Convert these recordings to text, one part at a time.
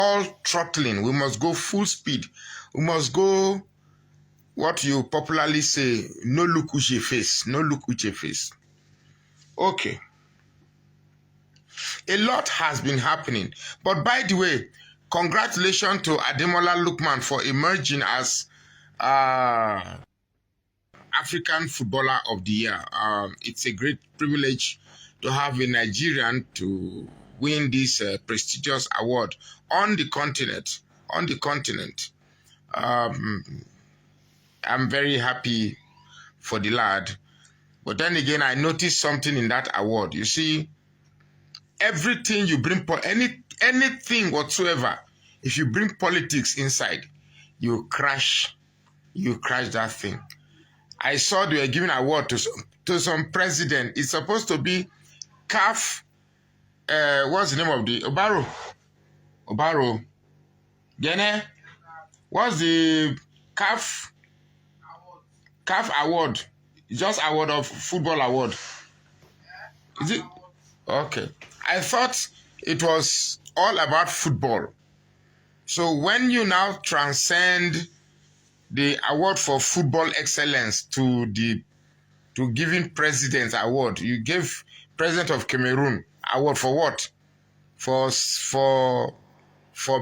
all throttling. We must go full speed. We must go, what you popularly say, no look uche face. No look uche face. Okay. A lot has been happening. But by the way, congratulations to Ademola Lookman for emerging as African Footballer of the Year. It's a great privilege to have a Nigerian to win this prestigious award on the continent. I'm very happy for the lad. But then again, I noticed something in that award. You see, everything you bring, anything whatsoever, if you bring politics inside, you crash that thing. I saw they were giving an award to some president. It's supposed to be CAF. What's the name of the Obaro? Gene? What's the CAF award? Just award of football award. Is it? Okay. I thought it was all about football. So when you now transcend the award for football excellence to giving president award, you gave President of Cameroon award for what? For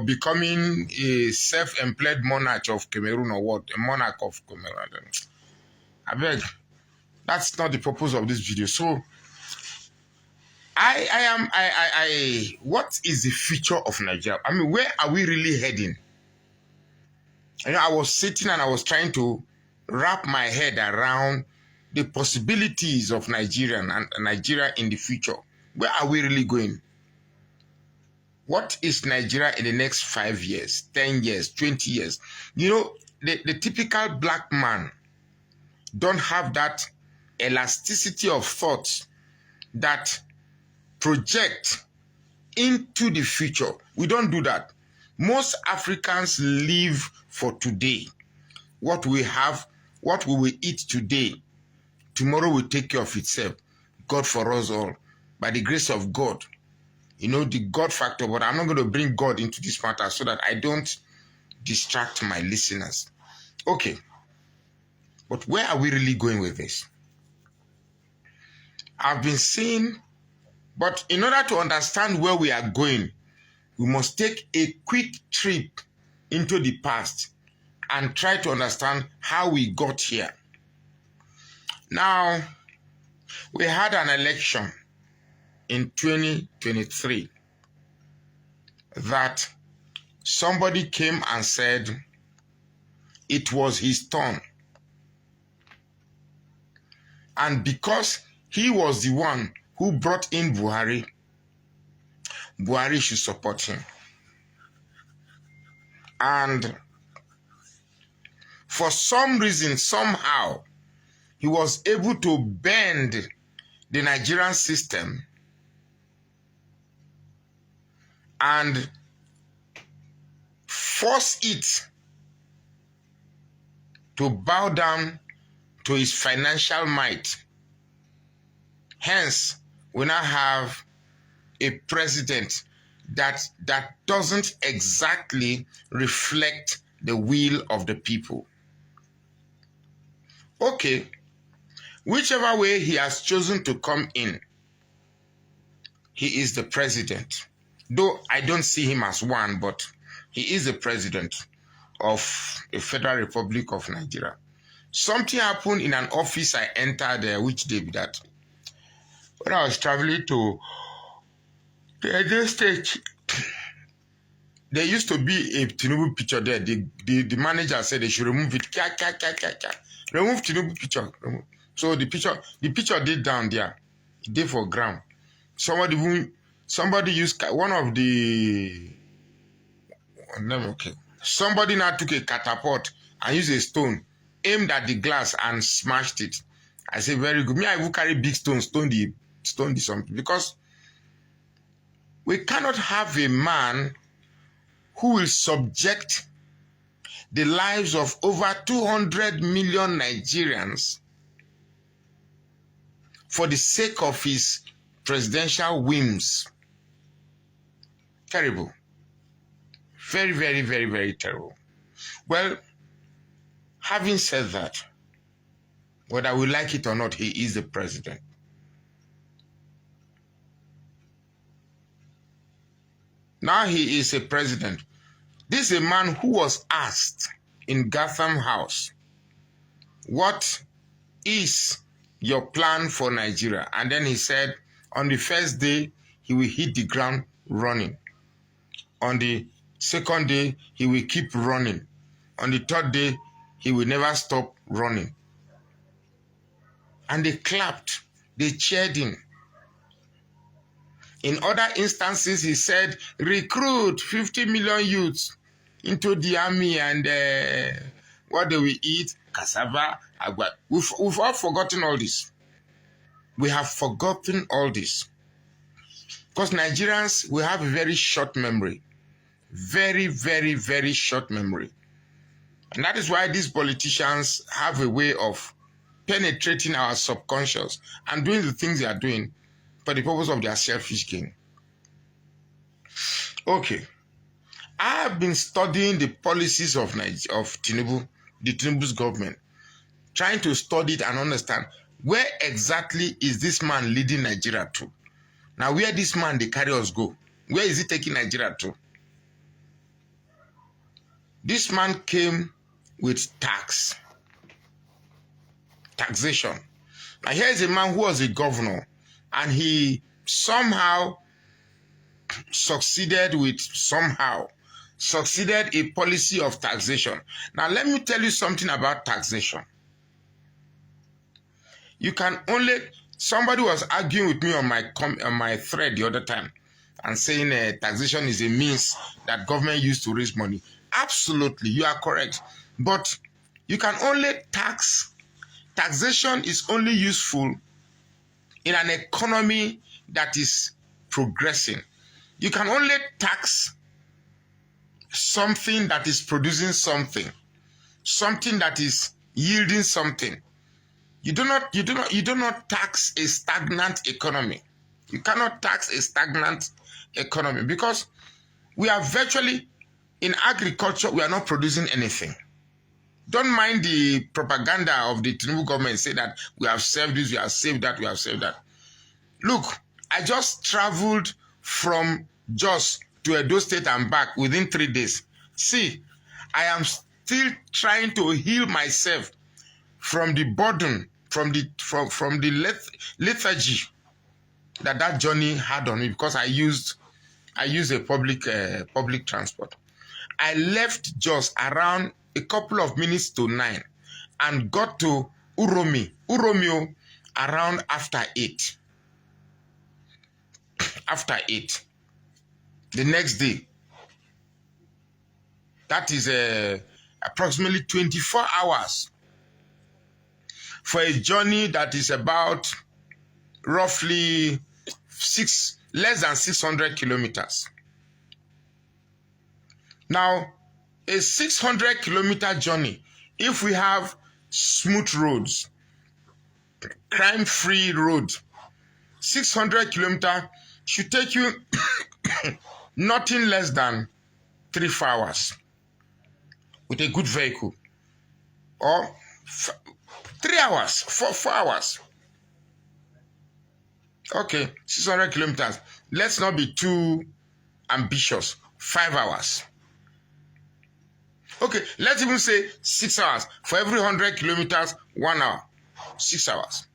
becoming a self-employed monarch of Cameroon, or what? A monarch of Cameroon. I beg. That's not the purpose of this video. So what is the future of Nigeria? I mean, where are we really heading? You know, I was sitting and I was trying to wrap my head around the possibilities of Nigeria and Nigeria in the future. Where are we really going? What is Nigeria in the next 5 years, 10 years, 20 years? You know, the typical black man don't have that elasticity of thought that project into the future. We don't do that. Most Africans live for today. What we have, what we will eat today, tomorrow will take care of itself. God for us all. By the grace of God. You know, the God factor, but I'm not going to bring God into this matter so that I don't distract my listeners. Okay. But where are we really going with this? I've been saying, but in order to understand where we are going, we must take a quick trip into the past and try to understand how we got here. Now, we had an election in 2023 that somebody came and said it was his turn. And because he was the one who brought in Buhari, Buhari should support him. And for some reason, somehow, he was able to bend the Nigerian system and force it to bow down to his financial might. Hence, we now have a president that doesn't exactly reflect the will of the people. Okay, whichever way he has chosen to come in, he is the president. Though I don't see him as one, but he is the president of the Federal Republic of Nigeria. Something happened in an office I entered, which day be that? When I was traveling to the Edo State, there used to be a TuNuBu picture there. The manager said they should remove it. Remove TuNuBu picture. Remove. So the picture did down there. It did for ground. Somebody used one of the. Okay. Somebody now took a catapult and used a stone, aimed at the glass and smashed it. I said, very good. Me, I will carry big stones, stone the something, because we cannot have a man who will subject the lives of over 200 million Nigerians for the sake of his presidential whims. Terrible. Very, very, very, very terrible. Well, having said that, whether we like it or not, he is the president. Now he is a president. This is a man who was asked in Gotham House, what is your plan for Nigeria? And then he said, on the first day, he will hit the ground running. On the second day, he will keep running. On the third day, he will never stop running. And they clapped. They cheered him. In other instances, he said, recruit 50 million youths into the army and what they will eat, cassava, agua. We've all forgotten all this. We have forgotten all this. Because Nigerians, we have a very short memory. Very, very, very short memory. And that is why these politicians have a way of penetrating our subconscious and doing the things they are doing for the purpose of their selfish gain. Okay. I have been studying the policies of TuNuBu, the TuNuBu's government, trying to study it and understand where exactly is this man leading Nigeria to. Now, where this man, they carry us go? Where is he taking Nigeria to? This man came with taxation. Now, here is a man who was a governor, and he somehow succeeded a policy of taxation. Now, let me tell you something about taxation. You can only, somebody was arguing with me on my thread the other time and saying taxation is a means that government used to raise money. Absolutely, you are correct. But you can only taxation is only useful in an economy that is progressing. You can only tax something that is producing something that is yielding something. You do not tax a stagnant economy. You cannot tax a stagnant economy because we are virtually, in agriculture, we are not producing anything. Don't mind the propaganda of the TuNuBu government say that we have saved this, we have saved that, we have saved that. Look, I just traveled from Jos to Edo State and back within 3 days. See, I am still trying to heal myself from the burden, from the lethargy that journey had on me because I used a public transport. I left Jos around a couple of minutes to 9 and got to Uromio around after 8. After 8. The next day. That is approximately 24 hours for a journey that is about roughly less than 600 kilometers. Now, a 600-kilometer journey, if we have smooth roads, crime-free road, 600 kilometers should take you nothing less than 3-4 hours with a good vehicle, or 3 hours, 4 hours. Okay, 600 kilometers. Let's not be too ambitious. 5 hours. Okay, let's even say 6 hours. For every 100 kilometers, 1 hour. 6 hours.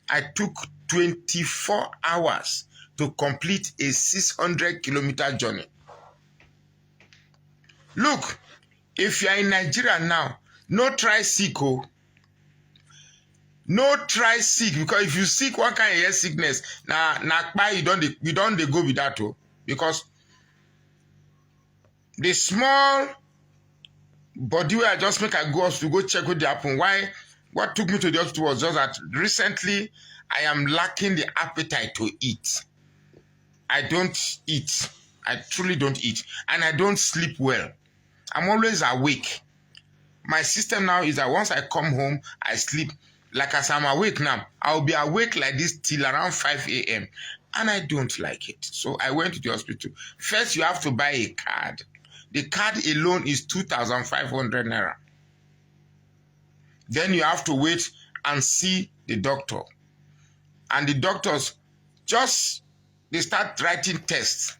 I took 24 hours to complete a 600-kilometer journey. Look, if you are in Nigeria now, no try sick. No try sick, because if you sick one kind of sickness, you don't go with that because the small body where I just make I go to go check what happened. What took me to the hospital was just that recently I am lacking the appetite to eat. I don't eat. I truly don't eat. And I don't sleep well. I'm always awake. My system now is that once I come home, I sleep. Like as I'm awake now, I'll be awake like this till around 5 a.m. And I don't like it. So I went to the hospital. First, you have to buy a card The card alone is 2,500 naira. Then you have to wait and see the doctor. And the doctors they start writing tests.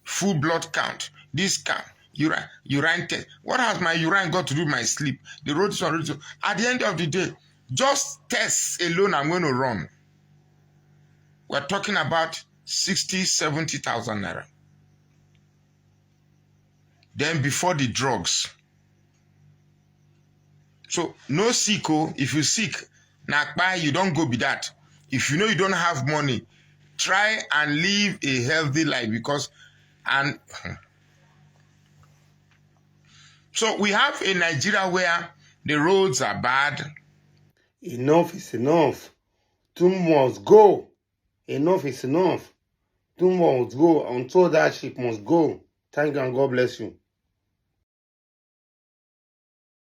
Full blood count, this count, urine test. What has my urine got to do with my sleep? The road is on. At the end of the day, just tests alone I'm going to run. We're talking about 60, 70,000 naira. Then before the drugs. So no sick, if you sick, you don't go be that. If you know you don't have money, try and live a healthy life so we have a Nigeria where the roads are bad. Enough is enough. TuNuBu must go. Enough is enough. TuNuBu must go until that ship must go. Thank you and God bless you.